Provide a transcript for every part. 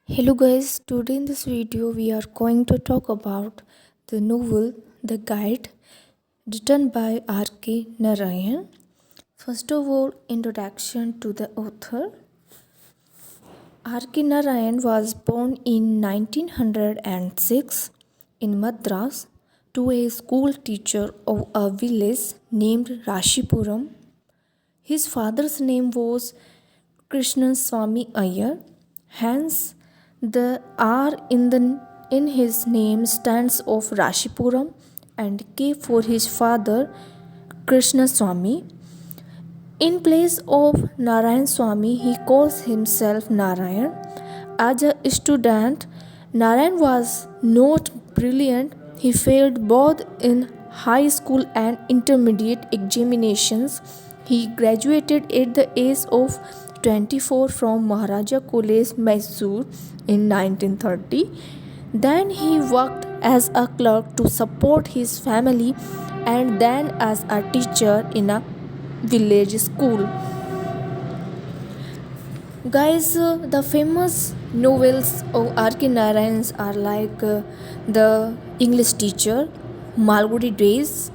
Hello guys, today in this video we are going to talk about the novel The Guide written by R.K. Narayan. First of all, introduction to the author. R.K. Narayan was born in 1906 in Madras to a school teacher of a village named Rashipuram. His father's name was Krishna Swami Iyer, hence the R in his name stands of Rashipuram and K for his father Krishna Swami. In place of Narayan Swami, he calls himself Narayan. As a student, Narayan was not brilliant. He failed both in high school and intermediate examinations. He graduated at the age of 24 from Maharaja College, Mysore in 1930. Then he worked as a clerk to support his family and then as a teacher in a village school. Guys, the famous novels of R.K. Narayan's are like The English Teacher, Malgudi Days,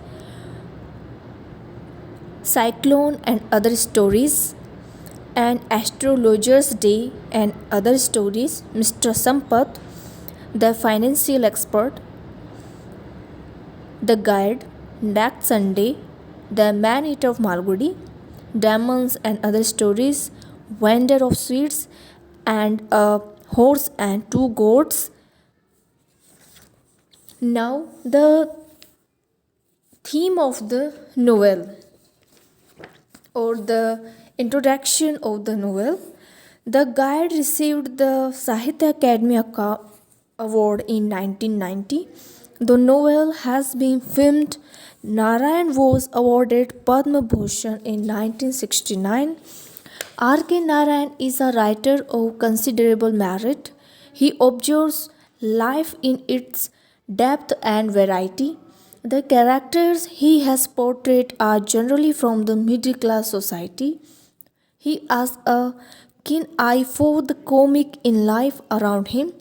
Cyclone and Other Stories, and Astrologer's Day and Other Stories, Mr. Sampath, The Financial Expert, The Guide, Next Sunday, The Man Eater of Malgudi, Demons and Other Stories, Vendor of Sweets, and A Horse and Two Goats. Now, the theme of the novel or the introduction of the novel. The Guide received the Sahitya Academy Award in 1990. The novel has been filmed. Narayan was awarded Padma Bhushan in 1969. R.K. Narayan is a writer of considerable merit. He observes life in its depth and variety. The characters he has portrayed are generally from the middle class society. He has a keen eye for the comic in life around him.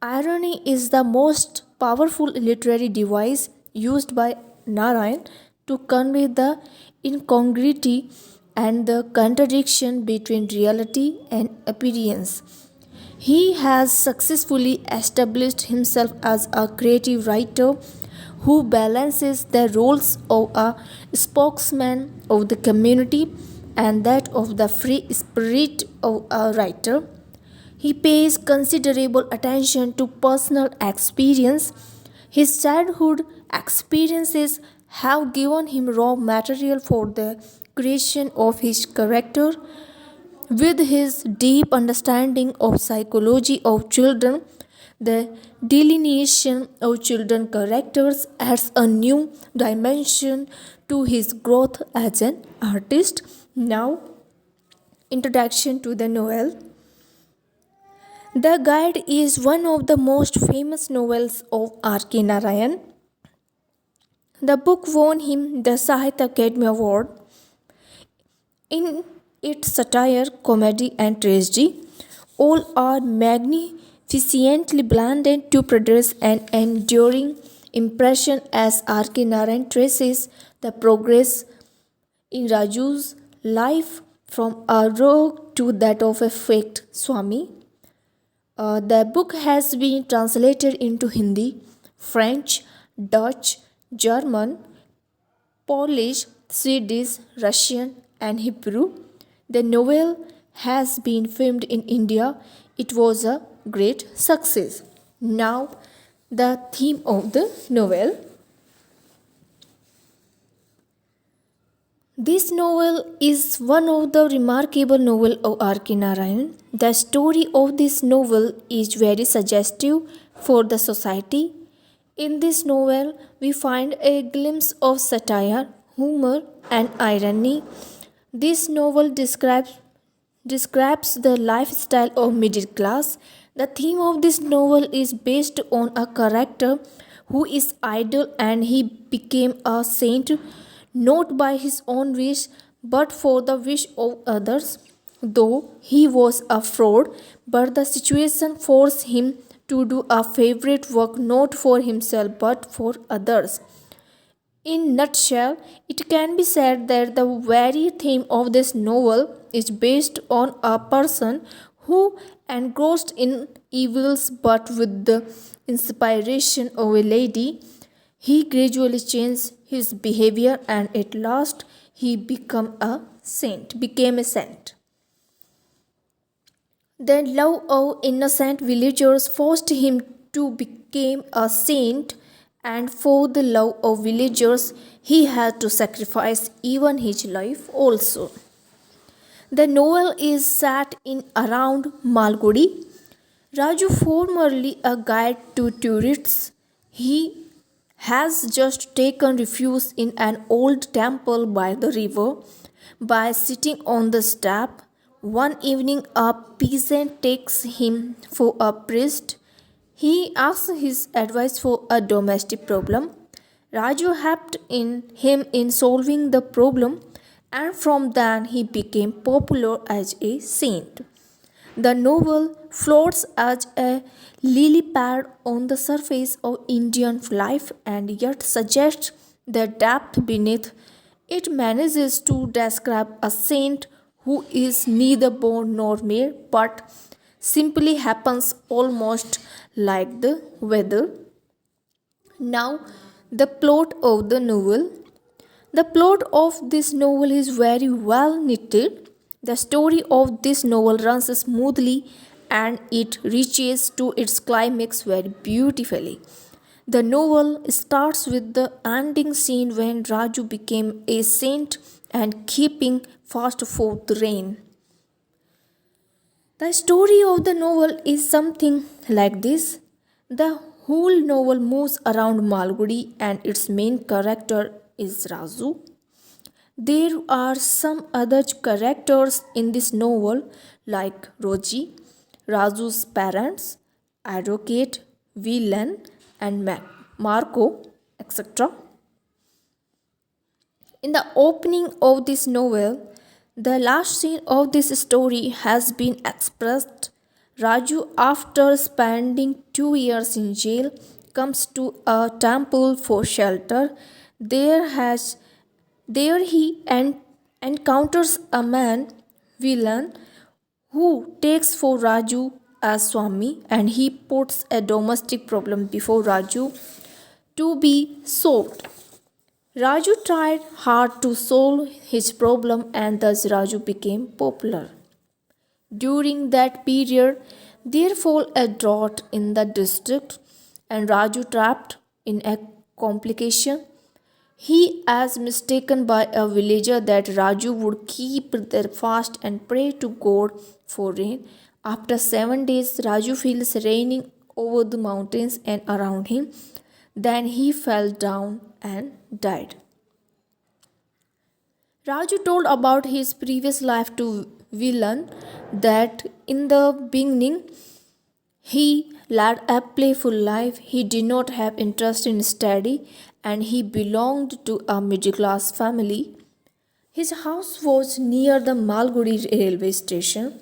Irony is the most powerful literary device used by Narayan to convey the incongruity and the contradiction between reality and appearance. He has successfully established himself as a creative writer who balances the roles of a spokesman of the community and that of the free spirit of a writer. He pays considerable attention to personal experience. His childhood experiences have given him raw material for the creation of his character. With his deep understanding of psychology of children, the delineation of children characters adds a new dimension to his growth as an artist. Now, introduction to the novel. The Guide is one of the most famous novels of R.K. Narayan. The book won him the Sahitya Academy Award. In its satire, comedy, and tragedy, all are magnificently blended to produce an enduring impression as R.K. Narayan traces the progress in Raju's life from a rogue to that of a faked Swami. The book has been translated into Hindi, French, Dutch, German, Polish, Swedish, Russian, and Hebrew. The novel has been filmed in India. It was a great success. Now, the theme of the novel. This novel is one of the remarkable novels of R.K. Narayan. The story of this novel is very suggestive for the society. In this novel, we find a glimpse of satire, humor, and irony. This novel describes the lifestyle of middle class. The theme of this novel is based on a character who is idle and he became a saint not by his own wish but for the wish of others. Though he was a fraud, but the situation forced him to do a favorite work not for himself but for others. In nutshell, it can be said that the very theme of this novel is based on a person who engrossed in evils but with the inspiration of a lady, he gradually changed his behavior and at last he became a saint. The love of innocent villagers forced him to become a saint, and for the love of villagers, he had to sacrifice even his life also. The novel is set in around Malgudi. Raju, formerly a guide to tourists, he has just taken refuge in an old temple by the river. By sitting on the step, one evening a peasant takes him for a priest. He asks his advice for a domestic problem. Raju helped him in solving the problem, and from then he became popular as a saint. The novel floats as a lily pad on the surface of Indian life and yet suggests the depth beneath. It manages to describe a saint who is neither born nor made but simply happens almost like the weather. Now, the plot of the novel. The plot of this novel is very well knitted. The story of this novel runs smoothly and it reaches to its climax very beautifully. The novel starts with the ending scene when Raju became a saint and keeping fast for the rain. The story of the novel is something like this. The whole novel moves around Malgudi and its main character is Raju. There are some other characters in this novel like Roji, Raju's parents, advocate, villain, and Marco, etc. In the opening of this novel, the last scene of this story has been expressed. Raju, after spending 2 years in jail, comes to a temple for shelter. There has there he encounters a man, villain, who takes for Raju as Swami and he puts a domestic problem before Raju to be solved. Raju tried hard to solve his problem and thus Raju became popular. During that period, there fell a drought in the district and Raju trapped in a complication. He is mistaken by a villager that Raju would keep the fast and pray to God for rain. After 7 days, Raju feels raining over the mountains and around him. Then he fell down and died. Raju told about his previous life to Villain that in the beginning he led a playful life, he did not have interest in study, and he belonged to a middle class family. His house was near the Malgudi railway station.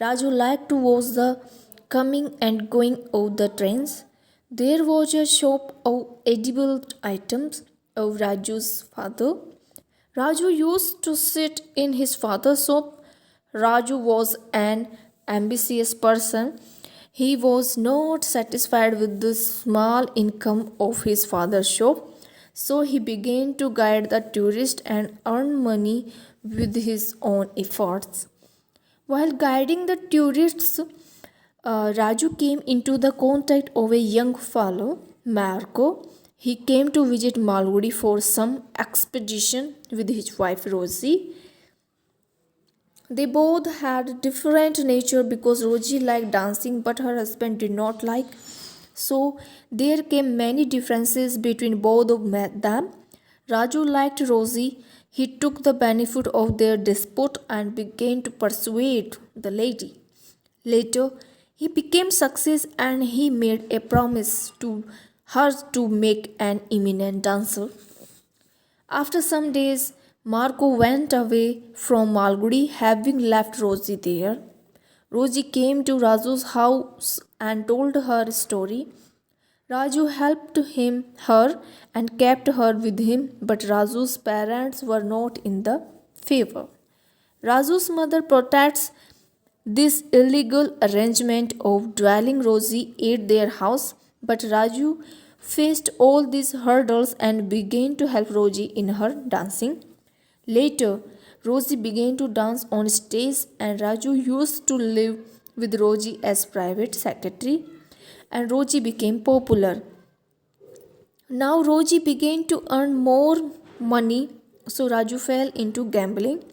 Raju liked to watch the coming and going of the trains. There was a shop of edible items of Raju's father. Raju used to sit in his father's shop. Raju was an ambitious person. He was not satisfied with the small income of his father's shop, so he began to guide the tourists and earn money with his own efforts. While guiding the tourists, Raju came into the contact of a young fellow, Marco. He came to visit Malgudi for some expedition with his wife Rosie. They both had different nature because Rosie liked dancing but her husband did not like. So there came many differences between both of them. Raju liked Rosie. He took the benefit of their dispute and began to persuade the lady. Later, he became success and he made a promise to her to make an eminent dancer. After some days, Marco went away from Malgudi, having left Rosie there. Rosie came to Raju's house and told her story. Raju helped her and kept her with him, but Raju's parents were not in the favor. Raju's mother protects this illegal arrangement of dwelling Rosie at their house, but Raju faced all these hurdles and began to help Rosie in her dancing. Later, Rosie began to dance on stage, and Raju used to live with Rosie as private secretary, and Rosie became popular. Now Rosie began to earn more money, so Raju fell into gambling.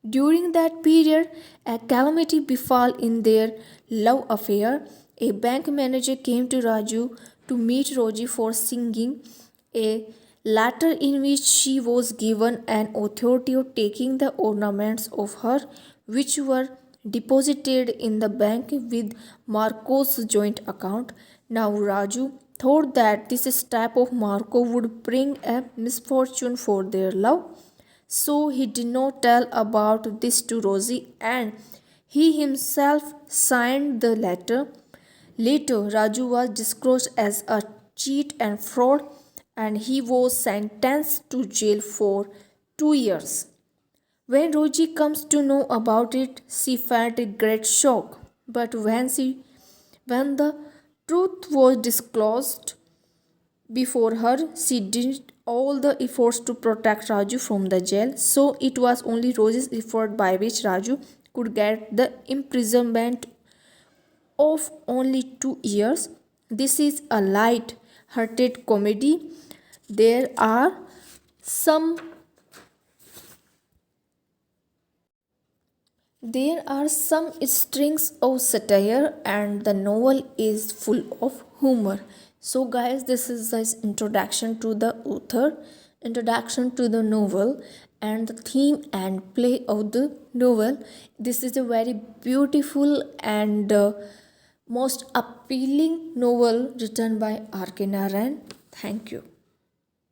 During that period, a calamity befell in their love affair. A bank manager came to Raju to meet Rosie for singing a letter in which she was given an authority of taking the ornaments of her, which were deposited in the bank with Marco's joint account. Now Raju thought that this step of Marco would bring a misfortune for their love, so he did not tell about this to Rosie, and he himself signed the letter. Later, Raju was disclosed as a cheat and fraud, and he was sentenced to jail for 2 years. When Rosie comes to know about it, she felt a great shock. But when the truth was disclosed before her, she did all the efforts to protect Raju from the jail. So it was only Rosie's effort by which Raju could get the imprisonment of only 2 years. This is a light hearted comedy. There are some There are some strings of satire, and the novel is full of humor. So, guys, this is the introduction to the author, introduction to the novel, and the theme and play of the novel. This is a very beautiful and most appealing novel written by R.K. Narayan. Thank you.